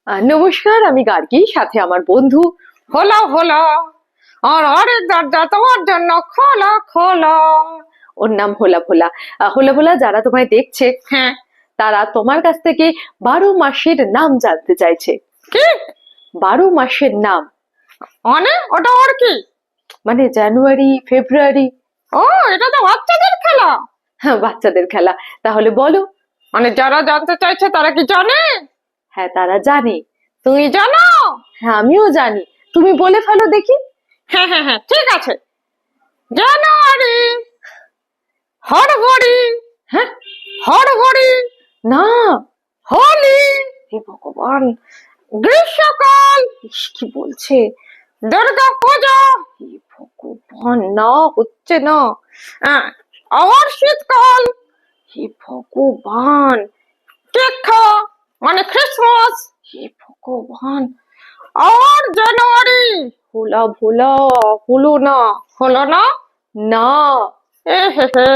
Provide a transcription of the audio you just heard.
নমস্কার, আমি গার্গী, সাথে আমার বন্ধু। হলো হলো, আর আরেক দরজা তোমার জন্য খোলা খোলা। ওর নাম হোলা ভোলা। হোলা ভোলা, যারা তোমায় দেখছে হ্যাঁ, তারা তোমার কাছ থেকে 12 মাসের নাম জানতে চাইছে। কি 12 মাসের নাম মানে? ওটা ওর কি? মানে জানুয়ারি, ফেব্রুয়ারি। ও, এটা তো বাচ্চাদের খেলা। হ্যাঁ, বাচ্চাদের খেলা। তাহলে বলো। মানে যারা জানতে চাইছে তারা কি জানে? হ্যাঁ, তারা জানে। তুমি জানো? হ্যাঁ, আমিও জানি। তুমি বলে ফেলো দেখি। হ্যাঁ হ্যাঁ হ্যাঁ, ঠিক আছে। জানুয়ারি, হড়বড়ি, হ্যাঁ, হড়বড়ি, না। হোলি, হে ভগবান, গ্রীষ্মকাল, ইস, কি বলছে? দুর্গা পূজা, হে ভগবান, না, হচ্ছে না। আবার শীতকাল, হে ভগবান, কেক খাওয়া মানে ক্রিসমাস, হে ভগবান। আর জানুয়ারি। হোলা ভোলা, হলো না। হলো না? না। এ হে হে।